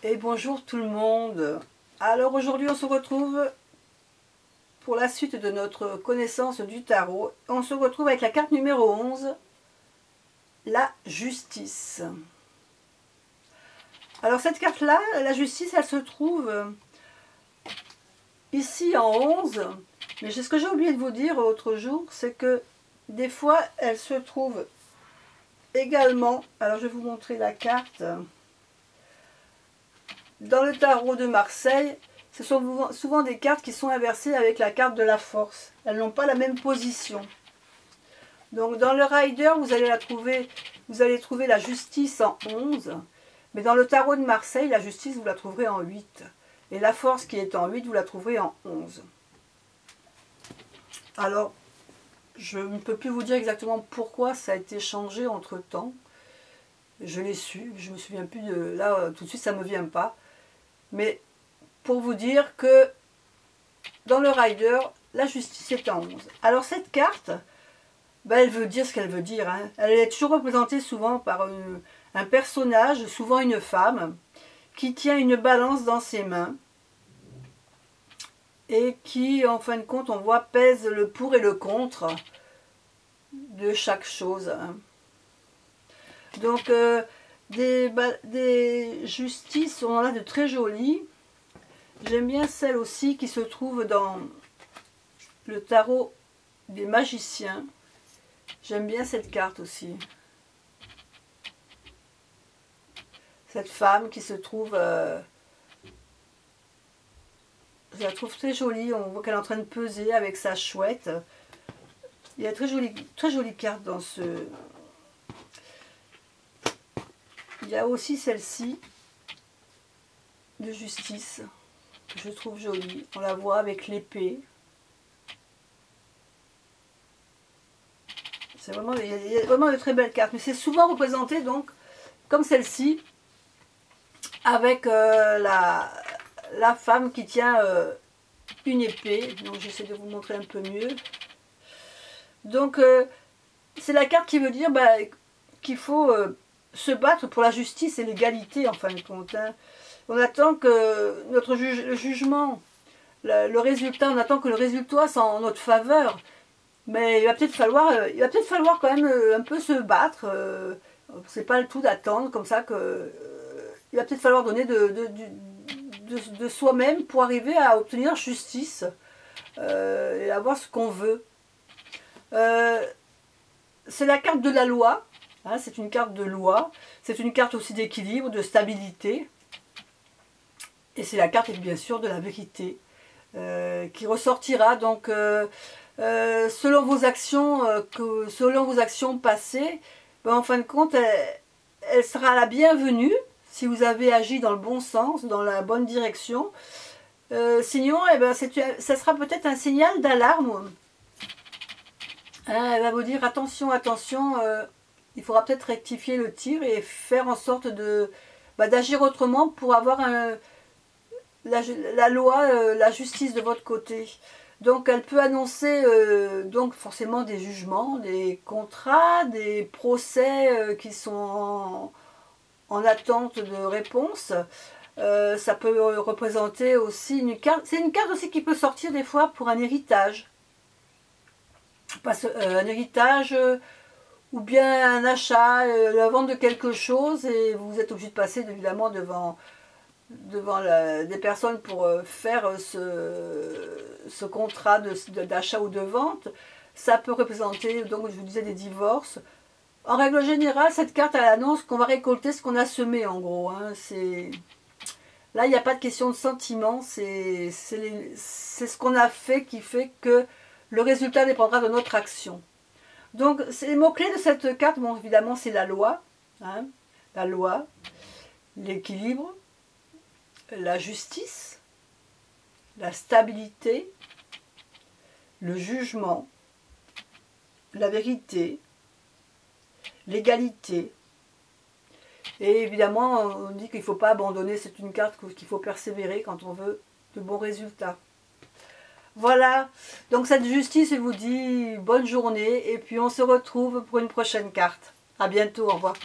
Et bonjour tout le monde. Alors aujourd'hui on se retrouve pour la suite de notre connaissance du tarot. On se retrouve avec la carte numéro 11, la justice. Alors cette carte-là, la justice, elle se trouve ici en 11. Mais ce que j'ai oublié de vous dire l'autre jour, c'est que des fois elle se trouve également, alors je vais vous montrer la carte. Dans le tarot de Marseille, ce sont souvent des cartes qui sont inversées avec la carte de la force. Elles n'ont pas la même position. Donc dans le Rider, vous allez trouver la justice en 11. Mais dans le tarot de Marseille, la justice, vous la trouverez en 8. Et la force qui est en 8, vous la trouverez en 11. Alors, je ne peux plus vous dire exactement pourquoi ça a été changé entre-temps. Je l'ai su, je me souviens plus de... Là, tout de suite, ça ne me vient pas. Mais pour vous dire que dans le Rider, la justice est en 11. Alors cette carte, ben, elle veut dire ce qu'elle veut dire. Hein. Elle est toujours représentée souvent par un personnage, souvent une femme, qui tient une balance dans ses mains et qui, en fin de compte, on voit, pèse le pour et le contre de chaque chose. Hein. Donc, des justices, on en a de très jolies. J'aime bien celle aussi qui se trouve dans le tarot des magiciens. J'aime bien cette carte aussi. Cette femme qui se trouve... je la trouve très jolie. On voit qu'elle est en train de peser avec sa chouette. Il y a très jolie carte dans ce... Il y a aussi celle-ci de justice, que je trouve jolie. On la voit avec l'épée. C'est vraiment, il y a vraiment de très belles cartes. Mais c'est souvent représenté donc comme celle-ci, avec la femme qui tient une épée. Donc j'essaie de vous montrer un peu mieux. Donc c'est la carte qui veut dire qu'il faut... se battre pour la justice et l'égalité en fin de compte. Hein. On attend que notre jugement, le résultat, on attend que le résultat soit en notre faveur. Mais il va peut-être falloir quand même un peu se battre. C'est pas le tout d'attendre comme ça que. Il va peut-être falloir donner de soi-même pour arriver à obtenir justice et avoir ce qu'on veut. C'est la carte de la loi. Hein, c'est une carte de loi, c'est une carte aussi d'équilibre, de stabilité. Et c'est la carte, bien sûr, de la vérité qui ressortira donc selon vos actions passées. Ben, en fin de compte, elle sera la bienvenue si vous avez agi dans le bon sens, dans la bonne direction. Sinon, eh ben, ça sera peut-être un signal d'alarme. Hein, elle va vous dire attention, attention. Il faudra peut-être rectifier le tir et faire en sorte d'agir autrement pour avoir la loi, la justice de votre côté. Donc elle peut annoncer donc forcément des jugements, des contrats, des procès qui sont en attente de réponse. Ça peut représenter aussi une carte. C'est une carte aussi qui peut sortir des fois pour un héritage. Un héritage... ou bien un achat, la vente de quelque chose, et vous êtes obligé de passer évidemment devant des personnes pour faire ce contrat d'achat ou de vente. Ça peut représenter, donc je vous disais, des divorces. En règle générale, cette carte, elle annonce qu'on va récolter ce qu'on a semé, en gros. Hein. Là, il n'y a pas de question de sentiment, c'est ce qu'on a fait qui fait que le résultat dépendra de notre action. Donc, les mots-clés de cette carte, bon, évidemment, c'est la loi. Hein, la loi, l'équilibre, la justice, la stabilité, le jugement, la vérité, l'égalité. Et évidemment, on dit qu'il ne faut pas abandonner. C'est une carte qu'il faut persévérer quand on veut de bons résultats. Voilà, donc cette justice vous dit bonne journée et puis on se retrouve pour une prochaine carte. À bientôt, au revoir.